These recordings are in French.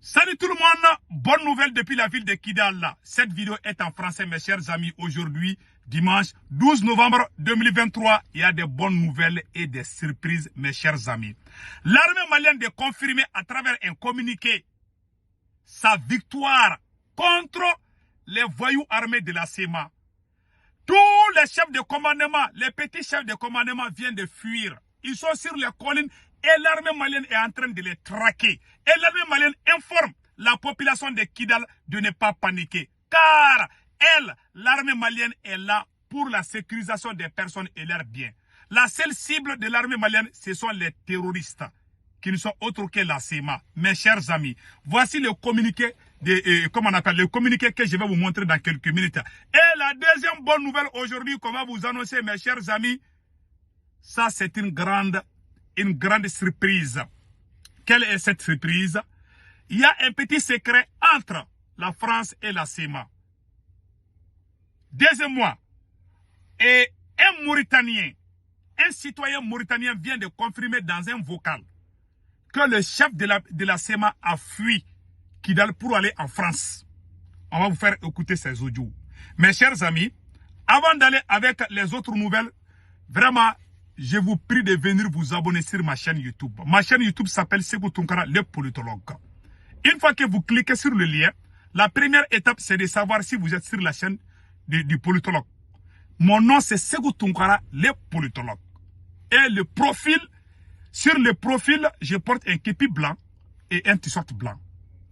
Salut tout le monde, bonne nouvelle depuis la ville de Kidal. Cette vidéo est en français mes chers amis. Aujourd'hui, dimanche 12 novembre 2023, il y a des bonnes nouvelles et des surprises mes chers amis. L'armée malienne de confirmer à travers un communiqué sa victoire contre les voyous armés de la CEMA. Tous les chefs de commandement, les petits chefs de commandement viennent de fuir. Ils sont sur les collines et l'armée malienne est en train de les traquer. Et l'armée malienne informe la population de Kidal de ne pas paniquer. Car l'armée malienne est là pour la sécurisation des personnes et leurs biens. La seule cible de l'armée malienne, ce sont les terroristes, qui ne sont autres que la CEMA. Mes chers amis, voici le communiqué, le communiqué que je vais vous montrer dans quelques minutes. Et la deuxième bonne nouvelle aujourd'hui qu'on va vous annoncer, mes chers amis, ça c'est une grande surprise. Quelle est cette surprise? Il y a un petit secret entre la France et la CEMA. Deuxièmement, et un citoyen mauritanien vient de confirmer dans un vocal que le chef de la CEMA a fui Kidal pour aller en France. On va vous faire écouter ces audios. Mes chers amis, avant d'aller avec les autres nouvelles, vraiment, je vous prie de venir vous abonner sur ma chaîne YouTube. Ma chaîne YouTube s'appelle Sékou Tounkara, le politologue. Une fois que vous cliquez sur le lien, la première étape, c'est de savoir si vous êtes sur la chaîne du politologue. Mon nom, c'est Sékou Tounkara, le politologue. Et le profil, sur le profil, je porte un képi blanc et un t-shirt blanc.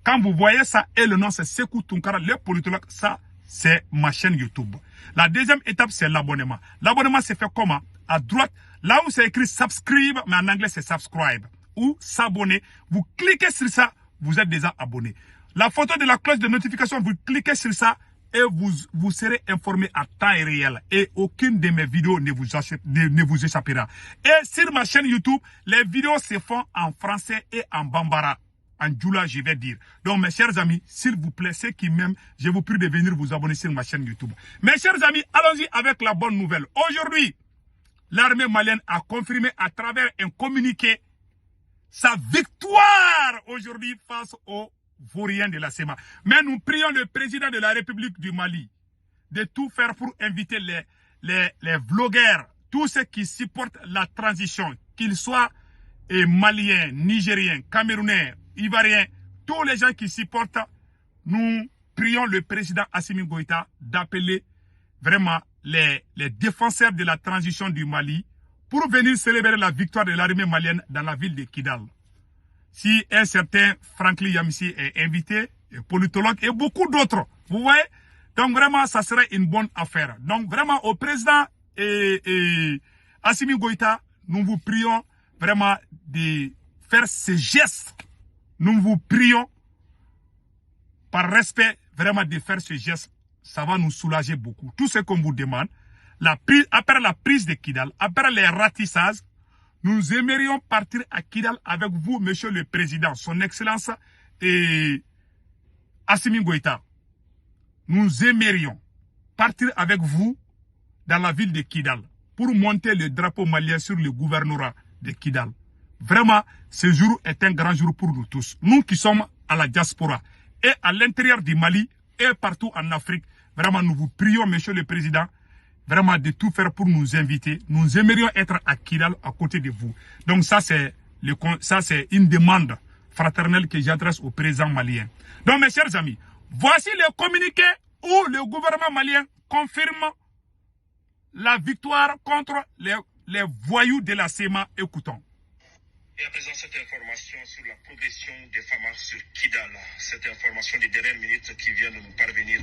Quand vous voyez ça, et le nom, c'est Sékou Tounkara, le politologue, ça, c'est ma chaîne YouTube. La deuxième étape, c'est l'abonnement. L'abonnement, c'est fait comment? À droite, là où c'est écrit subscribe, mais en anglais c'est subscribe, ou s'abonner. Vous cliquez sur ça, vous êtes déjà abonné. La photo de la cloche de notification, vous cliquez sur ça et vous serez informé à temps réel. Et aucune de mes vidéos ne vous échappera. Et sur ma chaîne YouTube, les vidéos se font en français et en bambara. En djoula, je vais dire. Donc, mes chers amis, s'il vous plaît, ceux qui m'aiment, je vous prie de venir vous abonner sur ma chaîne YouTube. Mes chers amis, allons-y avec la bonne nouvelle. Aujourd'hui, l'armée malienne a confirmé à travers un communiqué sa victoire aujourd'hui face aux vauriens de la CEMA. Mais nous prions le président de la République du Mali de tout faire pour inviter les vlogueurs, tous ceux qui supportent la transition, qu'ils soient maliens, nigériens, camerounais, ivoiriens, tous les gens qui supportent, nous prions le président Assimi Goïta d'appeler vraiment les défenseurs de la transition du Mali pour venir célébrer la victoire de l'armée malienne dans la ville de Kidal. Si un certain Franklin Yamissi est invité, politologue et beaucoup d'autres, vous voyez, donc vraiment ça serait une bonne affaire. Donc vraiment au président Assimi Goïta, nous vous prions vraiment de faire ces gestes. Nous vous prions par respect vraiment de faire ce geste. Ça va nous soulager beaucoup. Tout ce qu'on vous demande, après la prise de Kidal, après les ratissages, nous aimerions partir à Kidal avec vous, monsieur le président, son excellence Assimi Goïta. Nous aimerions partir avec vous dans la ville de Kidal pour monter le drapeau malien sur le gouvernorat de Kidal. Vraiment, ce jour est un grand jour pour nous tous. Nous qui sommes à la diaspora et à l'intérieur du Mali et partout en Afrique, vraiment, nous vous prions, monsieur le président, vraiment de tout faire pour nous inviter. Nous aimerions être à Kidal à côté de vous. Donc ça, c'est une demande fraternelle que j'adresse au président malien. Donc, mes chers amis, voici le communiqué où le gouvernement malien confirme la victoire contre les voyous de la CEMA. Écoutons. Et à présent, cette information sur la progression des FAMA sur Kidal, cette information des dernières minutes qui vient de nous parvenir,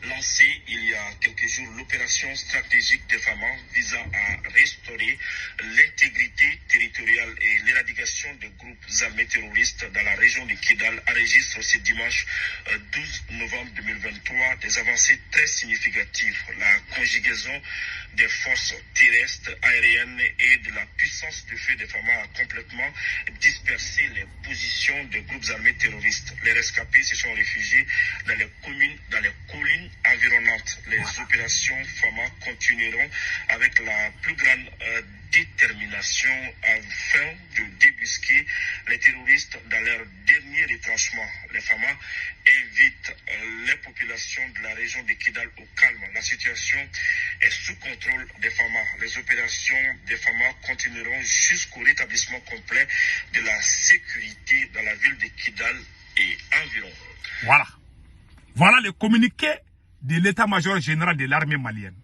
lancée il y a quelques jours, l'opération stratégique des FAMA visant à restaurer l'intégrité territoriale et l'éradication des groupes armés terroristes dans la région de Kidal enregistre ce dimanche 12 novembre 2023 des avancées très significatives. La conjugaison des forces terrestres, aériennes et de la puissance de feu des FAMA a complètement dispersé les positions des groupes armés terroristes. Les rescapés se sont réfugiés dans les collines environnantes. Les opérations FAMA continueront avec la plus grande détermination afin de débusquer les terroristes dans leur dernier retranchement. Les FAMA invitent les populations de la région de Kidal au calme. La situation est sous contrôle des FAMA. Les opérations des FAMA continueront jusqu'au rétablissement complet de la sécurité dans la ville de Kidal et environ. Voilà. Voilà le communiqué de l'état-major général de l'armée malienne.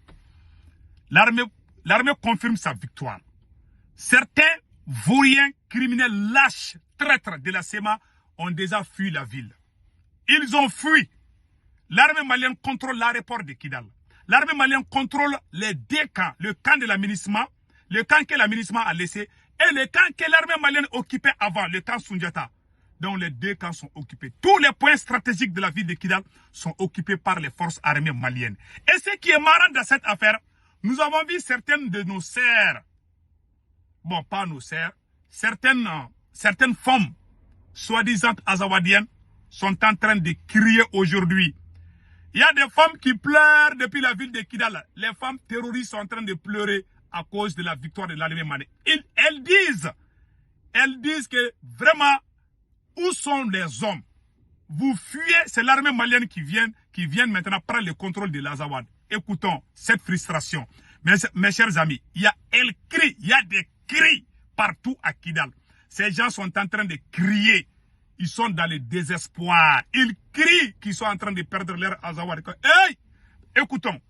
L'armée confirme sa victoire. Certains vauriens, criminels, lâches, traîtres de la SEMA ont déjà fui la ville. Ils ont fui. L'armée malienne contrôle l'aéroport de Kidal. L'armée malienne contrôle les deux camps. Le camp de l'aménagement, le camp que l'aménagement a laissé, et le camp que l'armée malienne occupait avant, le camp Sundiata. Donc les deux camps sont occupés. Tous les points stratégiques de la ville de Kidal sont occupés par les forces armées maliennes. Et ce qui est marrant dans cette affaire, nous avons vu certaines de nos sœurs, bon pas nos sœurs, certaines femmes, soi-disant azawadiennes, sont en train de crier aujourd'hui. Il y a des femmes qui pleurent depuis la ville de Kidal. Les femmes terroristes sont en train de pleurer à cause de la victoire de l'armée malienne. Elles disent que vraiment, où sont les hommes? Vous fuyez, c'est l'armée malienne qui vient maintenant prendre le contrôle de l'Azawad. Écoutons cette frustration. Mes chers amis, il y a des cris partout à Kidal. Ces gens sont en train de crier. Ils sont dans le désespoir. Ils crient qu'ils sont en train de perdre leur Azawad. Hey! Écoutons.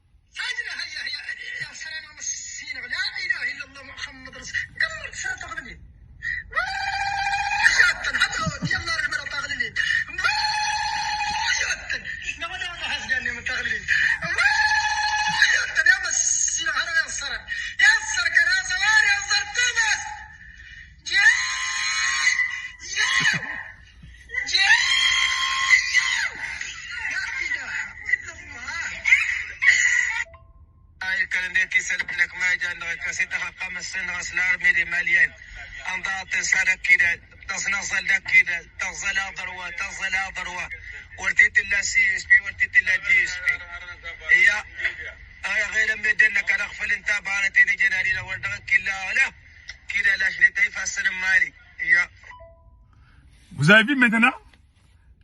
Vous avez vu maintenant?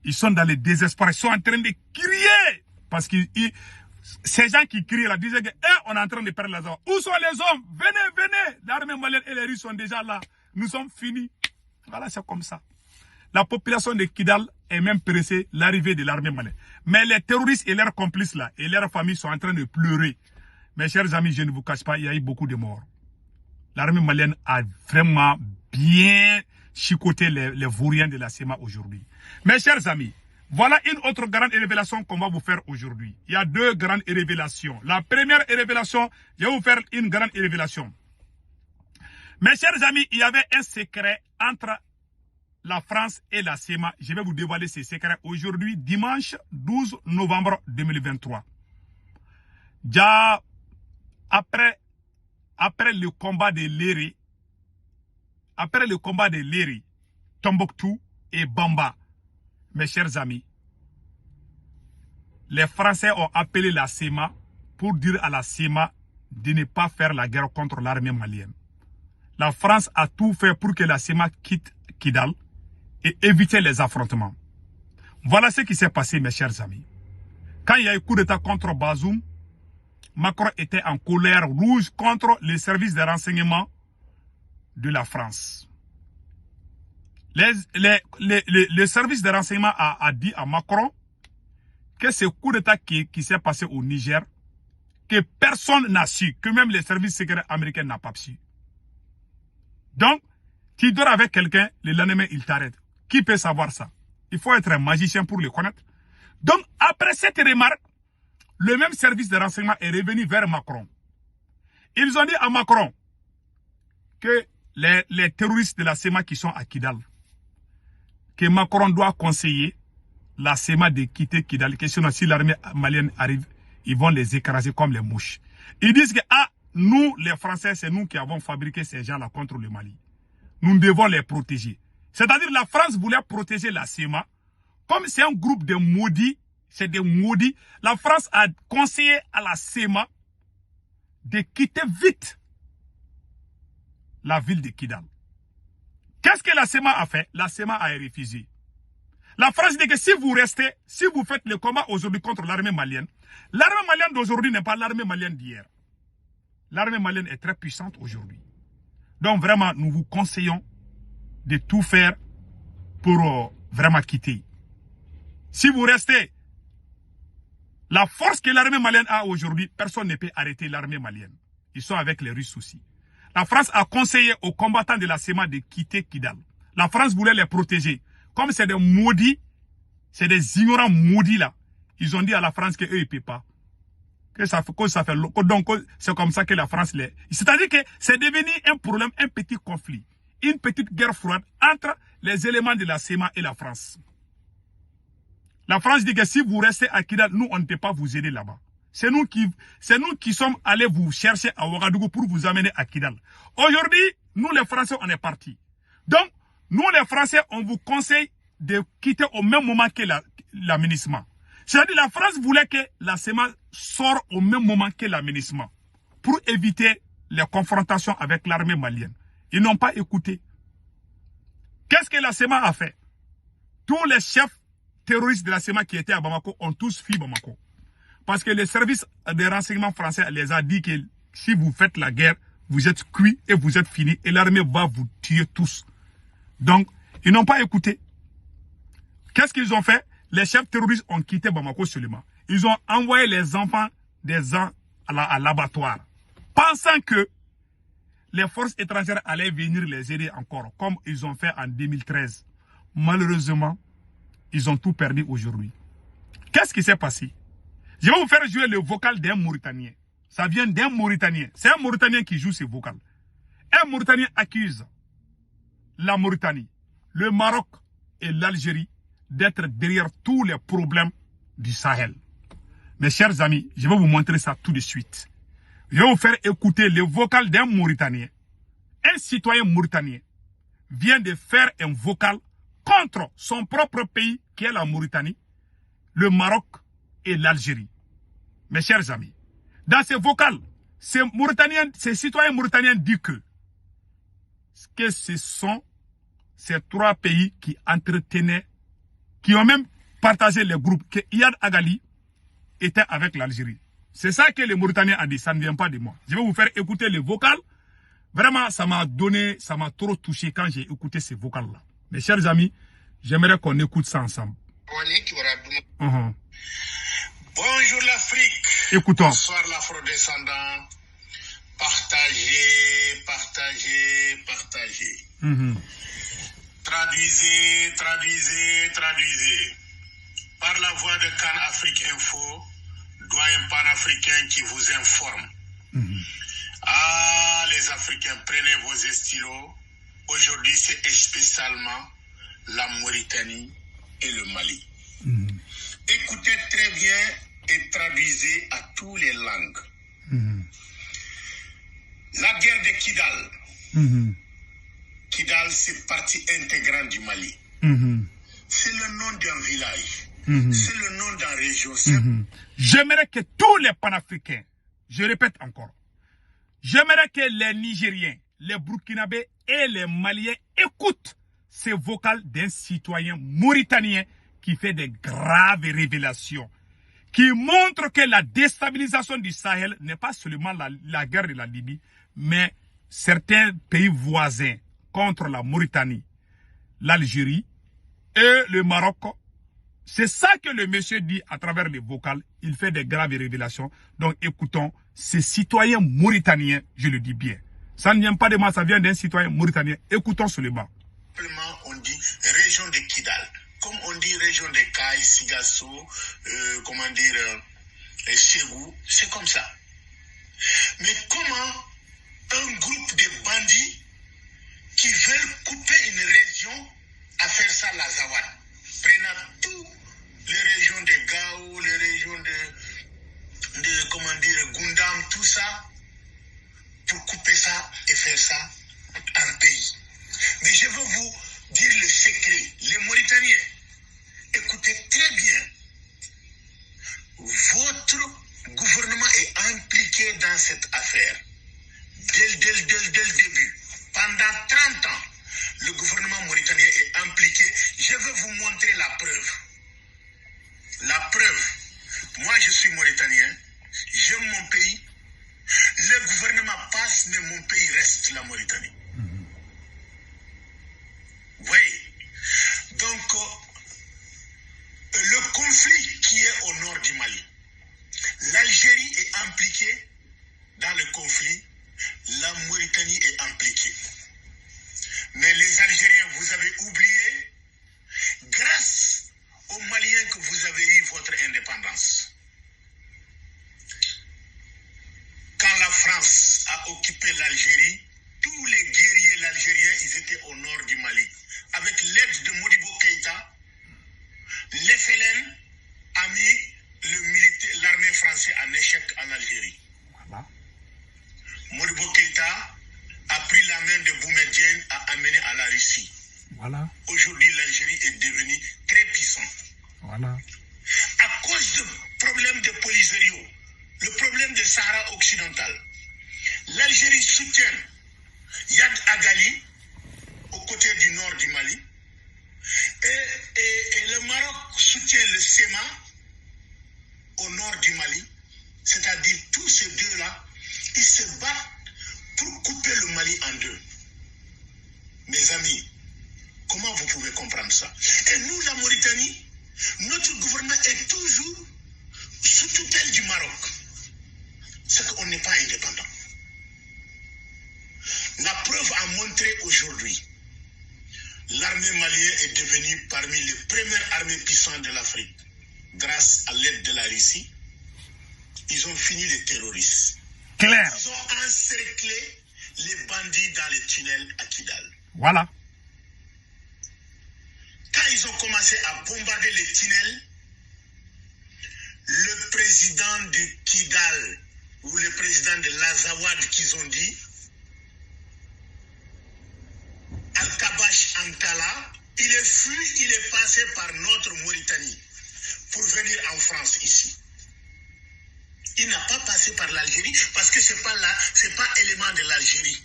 Ils sont dans le désespoir. Ils sont en train de crier. Parce que ces gens qui crient là disaient que on est en train de perdre les hommes. Où sont les hommes? Venez, venez. L'armée malienne et les Russes sont déjà là. Nous sommes finis. Voilà, c'est comme ça. La population de Kidal est même pressée l'arrivée de l'armée malienne. Mais les terroristes et leurs complices là, et leurs familles sont en train de pleurer. Mes chers amis, je ne vous cache pas, il y a eu beaucoup de morts. L'armée malienne a vraiment bien chicoté les vauriens de la SEMA aujourd'hui. Mes chers amis, voilà une autre grande révélation qu'on va vous faire aujourd'hui. Il y a deux grandes révélations. La première révélation, je vais vous faire une grande révélation. Mes chers amis, il y avait un secret entre la France et la SEMA. Je vais vous dévoiler ces secrets aujourd'hui, dimanche 12 novembre 2023. Déjà, après le combat de Léry, Tombouctou et Bamba, mes chers amis, les Français ont appelé la SEMA pour dire à la SEMA de ne pas faire la guerre contre l'armée malienne. La France a tout fait pour que la SEMA quitte Kidal et éviter les affrontements. Voilà ce qui s'est passé, mes chers amis. Quand il y a eu coup d'État contre Bazoum, Macron était en colère rouge contre les services de renseignement de la France. Le service de renseignement a dit à Macron que ce coup d'État qui s'est passé au Niger, que personne n'a su, que même les services secrets américains n'ont pas su. Donc, tu dors avec quelqu'un, le lendemain, il t'arrête. Qui peut savoir ça? Il faut être un magicien pour le connaître. Donc, après cette remarque, le même service de renseignement est revenu vers Macron. Ils ont dit à Macron que les terroristes de la SEMA qui sont à Kidal, que Macron doit conseiller la SEMA de quitter Kidal, que sinon si l'armée malienne arrive, ils vont les écraser comme les mouches. Ils disent que nous, les Français, c'est nous qui avons fabriqué ces gens-là contre le Mali. nous devons les protéger. C'est-à-dire la France voulait protéger la CEMA. Comme c'est un groupe de maudits, c'est des maudits, la France a conseillé à la CEMA de quitter vite la ville de Kidal. Qu'est-ce que la CEMA a fait? La CEMA a refusé. La France dit que si vous restez, si vous faites le combat aujourd'hui contre l'armée malienne d'aujourd'hui n'est pas l'armée malienne d'hier. L'armée malienne est très puissante aujourd'hui. Donc vraiment, nous vous conseillons de tout faire pour vraiment quitter. Si vous restez, la force que l'armée malienne a aujourd'hui, personne ne peut arrêter l'armée malienne. Ils sont avec les Russes aussi. La France a conseillé aux combattants de la CEMA de quitter Kidal. La France voulait les protéger. Comme c'est des maudits, c'est des ignorants maudits là, ils ont dit à la France qu'eux ils ne peuvent pas. Donc c'est comme ça que la France les... C'est-à-dire que c'est devenu un problème, un petit conflit. Une petite guerre froide entre les éléments de la CEMA et la France. La France dit que si vous restez à Kidal, nous on ne peut pas vous aider là-bas. C'est nous qui sommes allés vous chercher à Ouagadougou pour vous amener à Kidal. Aujourd'hui, nous les Français, on est partis. Donc, nous les Français, on vous conseille de quitter au même moment que l'aménagement. C'est-à-dire la France voulait que la CEMA sorte au même moment que l'aménagement pour éviter les confrontations avec l'armée malienne. Ils n'ont pas écouté. Qu'est-ce que la CEMA a fait? Tous les chefs terroristes de la CEMA qui étaient à Bamako ont tous fui Bamako. Parce que le service de renseignement français les a dit que si vous faites la guerre, vous êtes cuits et vous êtes finis et l'armée va vous tuer tous. Donc, ils n'ont pas écouté. Qu'est-ce qu'ils ont fait? Les chefs terroristes ont quitté Bamako seulement. Ils ont envoyé les enfants des gens à l'abattoir, pensant que les forces étrangères allaient venir les aider encore, comme ils ont fait en 2013. Malheureusement, ils ont tout perdu aujourd'hui. Qu'est-ce qui s'est passé? Je vais vous faire jouer le vocal d'un Mauritanien. Ça vient d'un Mauritanien. C'est un Mauritanien qui joue ce vocal. Un Mauritanien accuse la Mauritanie, le Maroc et l'Algérie d'être derrière tous les problèmes du Sahel. Mes chers amis, je vais vous montrer ça tout de suite. Je vais vous faire écouter le vocal d'un Mauritanien. Un citoyen mauritanien vient de faire un vocal contre son propre pays, qui est la Mauritanie, le Maroc et l'Algérie. Mes chers amis, dans ce vocal, ces citoyens mauritaniens disent que ce sont ces trois pays qui entretenaient, qui ont même partagé les groupes, que Iyad Agali était avec l'Algérie. C'est ça que les Mauritaniens ont dit, ça ne vient pas de moi. Je vais vous faire écouter le vocal. Vraiment, ça m'a trop touché quand j'ai écouté ce vocal-là. Mes chers amis, j'aimerais qu'on écoute ça ensemble. Bonjour l'Afrique. Écoutons. Bonsoir l'afro-descendant. Partagez, partagez, partagez. Traduisez, traduisez, traduisez. Par la voix de Can Afrique Info, doyen panafricain qui vous informe. Ah, les Africains, prenez vos stylos. Aujourd'hui, c'est spécialement la Mauritanie et le Mali. Écoutez très bien et traduisez à toutes les langues. La guerre de Kidal. Kidal, c'est partie intégrante du Mali. C'est le nom d'un village. C'est le nom d'une région. J'aimerais que tous les panafricains, je répète encore, j'aimerais que les Nigériens, les Burkinabés et les Maliens écoutent ce vocal d'un citoyen mauritanien qui fait de graves révélations, qui montre que la déstabilisation du Sahel n'est pas seulement la guerre de la Libye, mais certains pays voisins contre la Mauritanie, l'Algérie et le Maroc. C'est ça que le monsieur dit à travers les vocales. Il fait des graves révélations. Donc écoutons, ces citoyens mauritaniens, je le dis bien. Ça ne vient pas de moi, ça vient d'un citoyen mauritanien. Écoutons seulement. Simplement, on dit région de Kidal. Comme on dit région de Kaï, Sigasso, Ségou, c'est comme ça. Mais comment un groupe de bandits qui veulent couper une région à faire ça la Zawad, prenant toutes les régions de Gao, les régions de Gundam, tout ça, pour couper ça et faire ça un pays. Mauritaniens, écoutez très bien. Votre gouvernement est impliqué dans cette affaire. Dès le début. Pendant 30 ans, le gouvernement mauritanien est impliqué. Je vais vous montrer la preuve. La preuve. Moi, je suis mauritanien. J'aime mon pays. Le gouvernement passe, mais mon pays reste, la Mauritanie. Vous voyez? Donc, le conflit qui est au nord du Mali, l'Algérie est impliquée dans le conflit, la Mauritanie est impliquée. Mais les Algériens, vous avez oublié, grâce aux Maliens que vous avez eu votre indépendance. Quand la France a occupé l'Algérie, tous les guerriers algériens, ils étaient au nord du Mali. Avec l'aide de Modibo Keïta, l'FLN a mis l'armée française en échec en Algérie. Voilà. Modibo Keïta a pris la main de Boumediene, a amené à la Russie. Voilà. Aujourd'hui, l'Algérie est devenue très puissante. Voilà. À cause du problème de Polisario, le problème de Sahara occidental, l'Algérie soutient Yad Agali aux côtés du nord du Mali et le Maroc soutient le SEMA au nord du Mali, c'est-à-dire tous ces deux-là, ils se battent pour couper le Mali en deux. Mes amis, comment vous pouvez comprendre ça? Et nous, la Mauritanie, notre gouvernement est toujours sous tutelle du Maroc. C'est qu'on n'est pas indépendant. La preuve a montré aujourd'hui, l'armée malienne est devenue parmi les premières armées puissantes de l'Afrique. Grâce à l'aide de la Russie, ils ont fini les terroristes. Clair. Ils ont encerclé les bandits dans les tunnels à Kidal. Voilà. Quand ils ont commencé à bombarder les tunnels, le président de Kidal ou le président de l'Azawad qu'ils ont dit, Al-Kabash Antala, il est fui, il est passé par notre Mauritanie pour venir en France ici. Il n'a pas passé par l'Algérie parce que c'est pas élément de l'Algérie.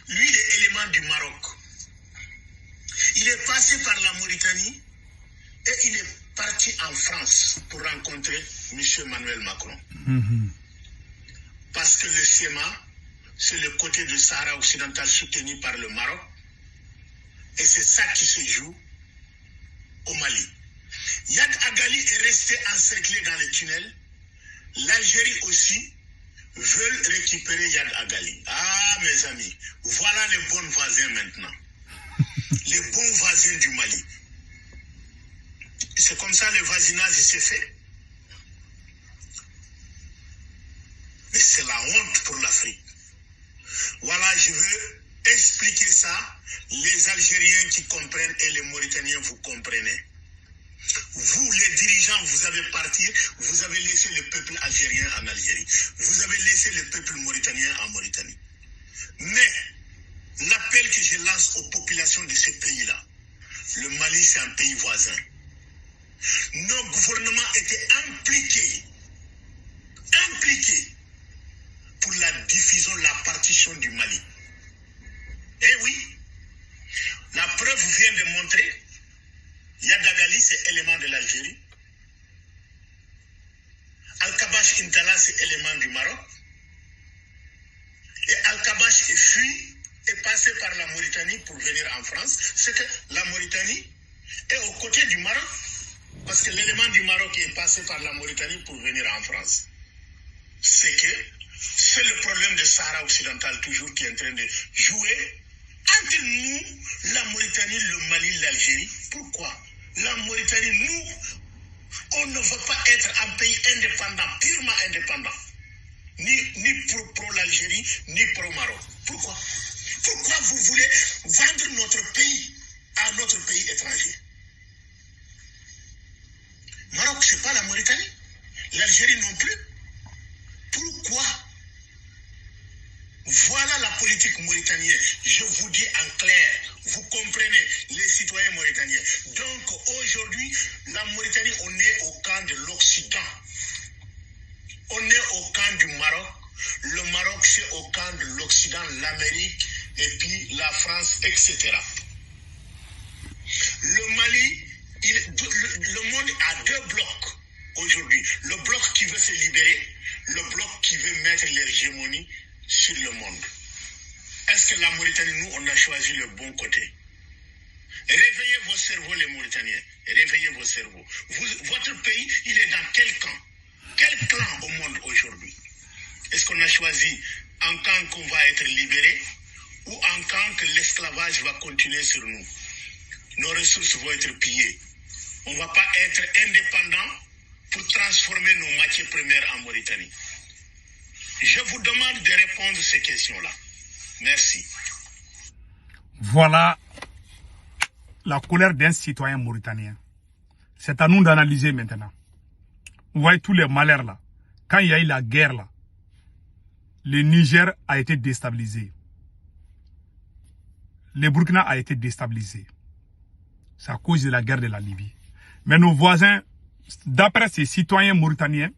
Lui, il est élément du Maroc. Il est passé par la Mauritanie et il est parti en France pour rencontrer M. Emmanuel Macron. Parce que le SEMA, c'est le côté du Sahara occidental soutenu par le Maroc. Et c'est ça qui se joue au Mali. Yad Agali est resté encerclé dans les tunnels. L'Algérie aussi veut récupérer Yad Agali. Ah, mes amis, voilà les bons voisins maintenant. Les bons voisins du Mali. C'est comme ça le voisinage s'est fait. Mais c'est la honte pour l'Afrique. Voilà, je veux expliquer ça. Les Algériens qui comprennent et les Mauritaniens, vous comprenez. Vous, les dirigeants, vous avez parti, vous avez laissé le peuple algérien en Algérie. Vous avez laissé le peuple mauritanien en Mauritanie. Mais l'appel que je lance aux populations de ce pays-là, le Mali, c'est un pays voisin. Nos gouvernements étaient impliqués pour la diffusion, la partition du Mali. Eh oui, la preuve vient de montrer, Yad Agali, c'est élément de l'Algérie. Al-Kabash Intala, c'est élément du Maroc. Et Al-Kabash est fui, est passé par la Mauritanie pour venir en France. C'est que la Mauritanie est aux côtés du Maroc. Parce que l'élément du Maroc est passé par la Mauritanie pour venir en France. C'est le problème de Sahara occidental toujours qui est en train de jouer entre nous, la Mauritanie, le Mali, l'Algérie. Pourquoi? La Mauritanie, nous, on ne veut pas être un pays indépendant, purement indépendant. Ni pro l'Algérie, ni pro Maroc. Pourquoi? Pourquoi vous voulez vendre notre pays à notre pays étranger? Maroc, c'est pas la Mauritanie. L'Algérie non plus. Pourquoi? Voilà la politique mauritanienne. Je vous dis en clair, Vous comprenez, les citoyens mauritaniens. Donc aujourd'hui, la Mauritanie, on est au camp de l'Occident. On est au camp du Maroc. Le Maroc, c'est au camp de l'Occident, l'Amérique, et puis la France, etc. Le Mali, le monde a deux blocs aujourd'hui. Le bloc qui veut se libérer, le bloc qui veut mettre l'hégémonie sur le monde. Est-ce que la Mauritanie, nous, on a choisi le bon côté? Réveillez vos cerveaux, les Mauritaniens. Réveillez vos cerveaux. Votre pays, il est dans quel camp? Quel clan au monde aujourd'hui? Est-ce qu'on a choisi un camp qu'on va être libéré ou un camp que l'esclavage va continuer sur nous? Nos ressources vont être pillées. On ne va pas être indépendant pour transformer nos matières premières en Mauritanie. Je vous demande de répondre à ces questions-là. Merci. Voilà la colère d'un citoyen mauritanien. C'est à nous d'analyser maintenant. Vous voyez tous les malheurs là. Quand il y a eu la guerre là, le Niger a été déstabilisé. Le Burkina a été déstabilisé. C'est à cause de la guerre de la Libye. Mais nos voisins, d'après ces citoyens mauritaniens,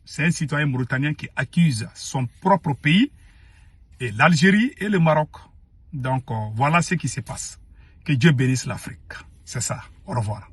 c'est un citoyen mauritanien qui accuse son propre pays, et l'Algérie et le Maroc. Donc voilà ce qui se passe. Que Dieu bénisse l'Afrique. C'est ça. Au revoir.